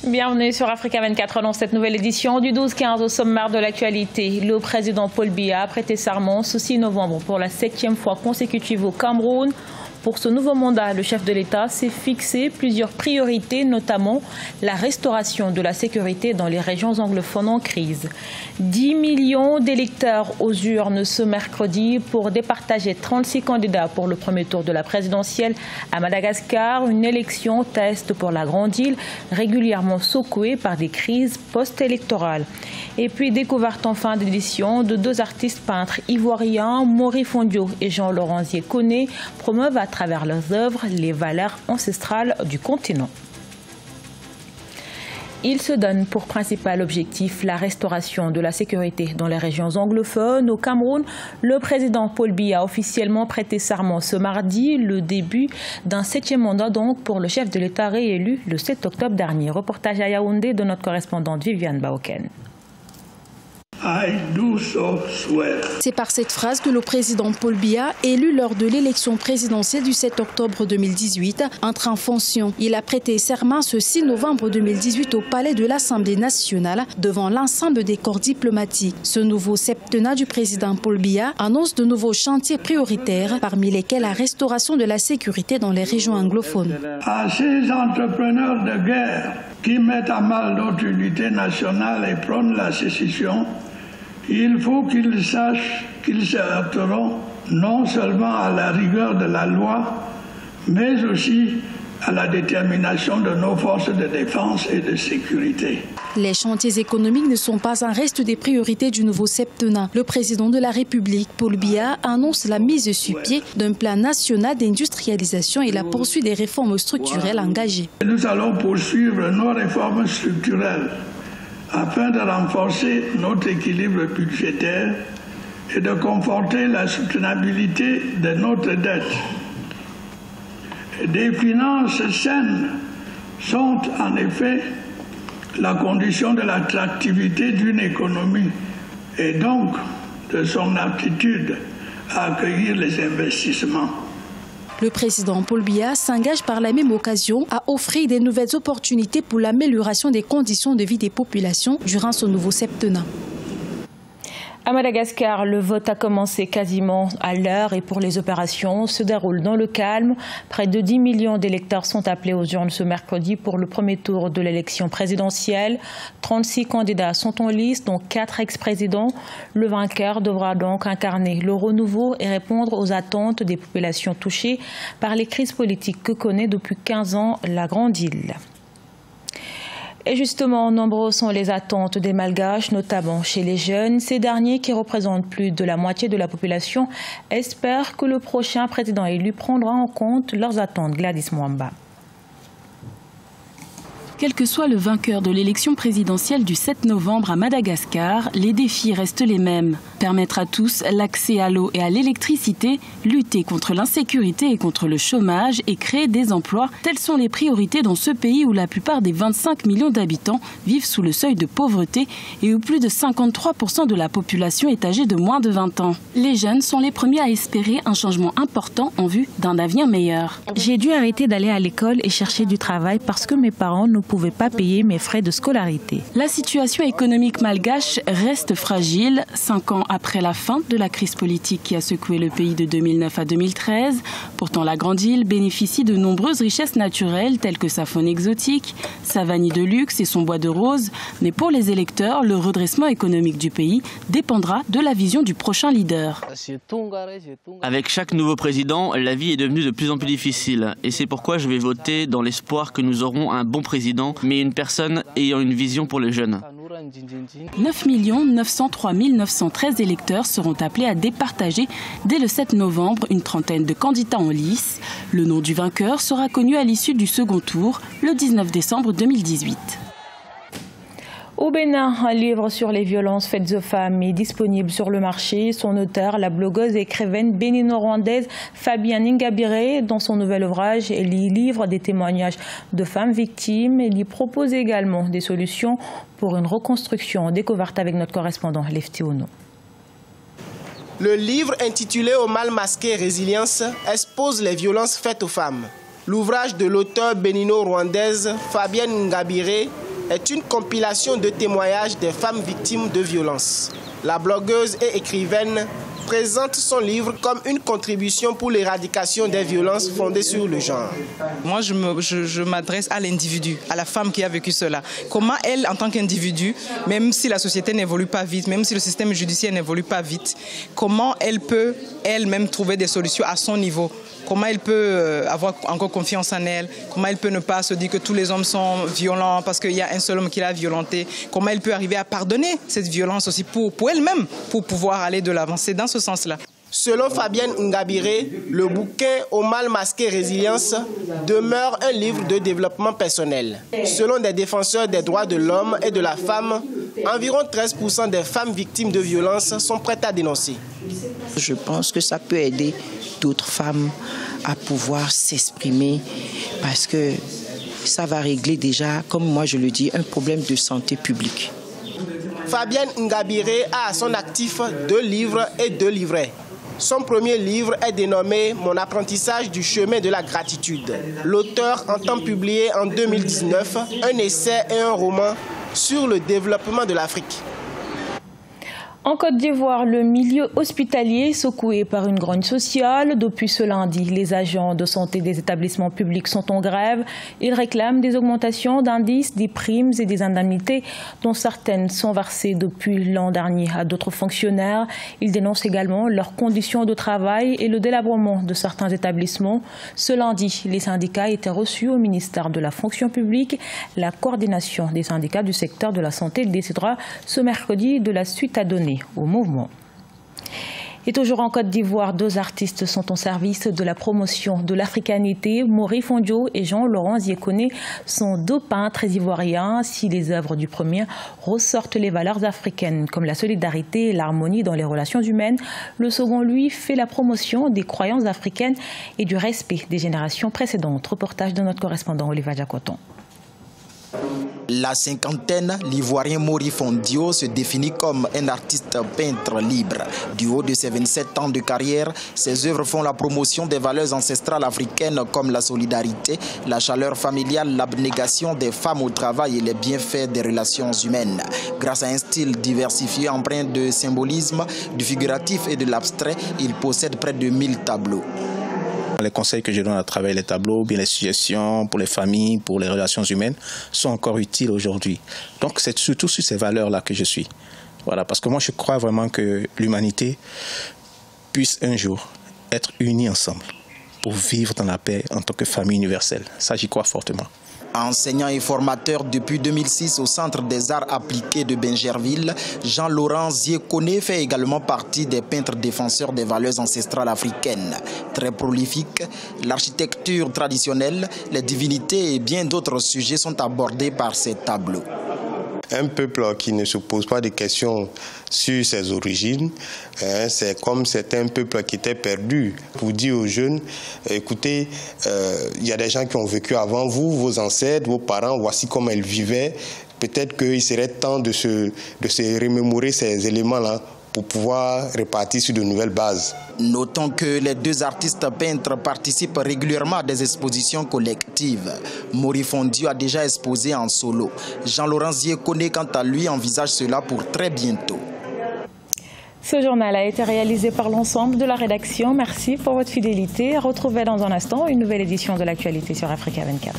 Bienvenue sur Africa 24 dans cette nouvelle édition du 12-15 au sommaire de l'actualité. Le président Paul Biya a prêté serment ce 6 novembre pour la 7e fois consécutive au Cameroun. Pour ce nouveau mandat, le chef de l'État s'est fixé plusieurs priorités, notamment la restauration de la sécurité dans les régions anglophones en crise. 10 millions d'électeurs aux urnes ce mercredi pour départager 36 candidats pour le premier tour de la présidentielle à Madagascar. Une élection test pour la Grande Île, régulièrement secouée par des crises post-électorales. Et puis découverte en fin d'édition de deux artistes peintres ivoiriens, Maury Fondio et Jean-Laurent Koné, promeuvent à travers leurs œuvres les valeurs ancestrales du continent. Ils se donnent pour principal objectif la restauration de la sécurité dans les régions anglophones. Au Cameroun, le président Paul Biya a officiellement prêté serment ce mardi, le début d'un 7e mandat donc pour le chef de l'État réélu le 7 octobre dernier. Reportage à Yaoundé de notre correspondante Viviane Baoken. C'est par cette phrase que le président Paul Biya, élu lors de l'élection présidentielle du 7 octobre 2018, entre en fonction. Il a prêté serment ce 6 novembre 2018 au palais de l'Assemblée nationale devant l'ensemble des corps diplomatiques. Ce nouveau septennat du président Paul Biya annonce de nouveaux chantiers prioritaires, parmi lesquels la restauration de la sécurité dans les régions anglophones. À ces entrepreneurs de guerre qui mettent à mal notre unité nationale et prônent la sécession, il faut qu'ils sachent qu'ils se heurteront non seulement à la rigueur de la loi, mais aussi à la détermination de nos forces de défense et de sécurité. Les chantiers économiques ne sont pas un reste des priorités du nouveau septennat. Le président de la République, Paul Biya, annonce la mise sur pied d'un plan national d'industrialisation et la poursuite des réformes structurelles engagées. Nous allons poursuivre nos réformes structurelles afin de renforcer notre équilibre budgétaire et de conforter la soutenabilité de notre dette. Des finances saines sont en effet la condition de l'attractivité d'une économie et donc de son aptitude à accueillir les investissements. Le président Paul Biya s'engage par la même occasion à offrir des nouvelles opportunités pour l'amélioration des conditions de vie des populations durant ce nouveau septennat. À Madagascar, le vote a commencé quasiment à l'heure et pour les opérations se déroulent dans le calme. Près de 10 millions d'électeurs sont appelés aux urnes ce mercredi pour le premier tour de l'élection présidentielle. 36 candidats sont en lice, dont 4 ex-présidents. Le vainqueur devra donc incarner le renouveau et répondre aux attentes des populations touchées par les crises politiques que connaît depuis 15 ans la Grande Île. Et justement, nombreuses sont les attentes des Malgaches, notamment chez les jeunes. Ces derniers, qui représentent plus de la moitié de la population, espèrent que le prochain président élu prendra en compte leurs attentes. Gladys Mwamba. Quel que soit le vainqueur de l'élection présidentielle du 7 novembre à Madagascar, les défis restent les mêmes. Permettre à tous l'accès à l'eau et à l'électricité, lutter contre l'insécurité et contre le chômage et créer des emplois, telles sont les priorités dans ce pays où la plupart des 25 millions d'habitants vivent sous le seuil de pauvreté et où plus de 53% de la population est âgée de moins de 20 ans. Les jeunes sont les premiers à espérer un changement important en vue d'un avenir meilleur. J'ai dû arrêter d'aller à l'école et chercher du travail parce que mes parents ne pouvaient pas payer mes frais de scolarité. La situation économique malgache reste fragile, 5 ans après la fin de la crise politique qui a secoué le pays de 2009 à 2013. Pourtant, la Grande Île bénéficie de nombreuses richesses naturelles telles que sa faune exotique, sa vanille de luxe et son bois de rose. Mais pour les électeurs, le redressement économique du pays dépendra de la vision du prochain leader. Avec chaque nouveau président, la vie est devenue de plus en plus difficile. Et c'est pourquoi je vais voter dans l'espoir que nous aurons un bon président, mais une personne ayant une vision pour les jeunes. 9 903 913 électeurs seront appelés à départager dès le 7 novembre une trentaine de candidats en lice. Le nom du vainqueur sera connu à l'issue du second tour, le 19 décembre 2018. Au Bénin, un livre sur les violences faites aux femmes est disponible sur le marché. Son auteur, la blogueuse et écrivaine bénino-rwandaise Fabienne Ngabire, dans son nouvel ouvrage, elle y livre des témoignages de femmes victimes. Elle y propose également des solutions pour une reconstruction. Découverte avec notre correspondant Lefty Ono. Le livre intitulé « Au mal masqué résilience » expose les violences faites aux femmes. L'ouvrage de l'auteure bénino-rwandaise Fabienne Ngabire est une compilation de témoignages des femmes victimes de violences. La blogueuse et écrivaine présente son livre comme une contribution pour l'éradication des violences fondées sur le genre. Moi, je m'adresse à l'individu, à la femme qui a vécu cela. Comment elle, en tant qu'individu, même si la société n'évolue pas vite, même si le système judiciaire n'évolue pas vite, comment elle peut elle-même trouver des solutions à son niveau? Comment elle peut avoir encore confiance en elle? Comment elle peut ne pas se dire que tous les hommes sont violents parce qu'il y a un seul homme qui l'a violenté? Comment elle peut arriver à pardonner cette violence aussi pour elle-même, pour pouvoir aller de l'avant? C'est dans ce sens-là. Selon Fabienne Ngabiré, le bouquin Au mal masqué résilience demeure un livre de développement personnel. Selon des défenseurs des droits de l'homme et de la femme, environ 13% des femmes victimes de violences sont prêtes à dénoncer. Je pense que ça peut aider d'autres femmes à pouvoir s'exprimer parce que ça va régler déjà, comme moi je le dis, un problème de santé publique. Fabienne Ngabiré a à son actif 2 livres et 2 livrets. Son premier livre est dénommé « Mon apprentissage du chemin de la gratitude ». L'auteur entend publier en 2019 un essai et un roman sur le développement de l'Afrique. En Côte d'Ivoire, le milieu hospitalier secoué par une grogne sociale. Depuis ce lundi, les agents de santé des établissements publics sont en grève. Ils réclament des augmentations d'indices, des primes et des indemnités dont certaines sont versées depuis l'an dernier à d'autres fonctionnaires. Ils dénoncent également leurs conditions de travail et le délabrement de certains établissements. Ce lundi, les syndicats étaient reçus au ministère de la fonction publique. La coordination des syndicats du secteur de la santé décidera ce mercredi de la suite à donner au mouvement. Et toujours en Côte d'Ivoire, 2 artistes sont au service de la promotion de l'africanité. Mori Fondio et Jean-Laurent Ziekone sont 2 peintres ivoiriens. Si les œuvres du premier ressortent les valeurs africaines comme la solidarité et l'harmonie dans les relations humaines, le second, lui, fait la promotion des croyances africaines et du respect des générations précédentes. Reportage de notre correspondant Olivier Jacoton. La cinquantaine, l'Ivoirien Mori Fondio se définit comme un artiste peintre libre. Du haut de ses 27 ans de carrière, ses œuvres font la promotion des valeurs ancestrales africaines comme la solidarité, la chaleur familiale, l'abnégation des femmes au travail et les bienfaits des relations humaines. Grâce à un style diversifié empreint de symbolisme, du figuratif et de l'abstrait, il possède près de 1000 tableaux. Les conseils que je donne à travers les tableaux, bien les suggestions pour les familles, pour les relations humaines, sont encore utiles aujourd'hui. Donc c'est surtout sur ces valeurs-là que je suis. Voilà, parce que moi je crois vraiment que l'humanité puisse un jour être unie ensemble pour vivre dans la paix en tant que famille universelle. Ça, j'y crois fortement. Enseignant et formateur depuis 2006 au Centre des Arts Appliqués de Bingerville, Jean-Laurent Ziekone fait également partie des peintres défenseurs des valeurs ancestrales africaines. Très prolifique, l'architecture traditionnelle, les divinités et bien d'autres sujets sont abordés par ces tableaux. Un peuple qui ne se pose pas de questions sur ses origines, c'est comme c'était un peuple qui était perdu. Pour dire aux jeunes, écoutez, il y a des gens qui ont vécu avant vous, vos ancêtres, vos parents, voici comment ils vivaient. Peut-être qu'il serait temps de se remémorer ces éléments-là pour pouvoir repartir sur de nouvelles bases. Notons que les 2 artistes peintres participent régulièrement à des expositions collectives. Mori Fondio a déjà exposé en solo. Jean-Laurent Ziekone, quant à lui, envisage cela pour très bientôt. Ce journal a été réalisé par l'ensemble de la rédaction. Merci pour votre fidélité. Retrouvez dans un instant une nouvelle édition de l'actualité sur Africa 24.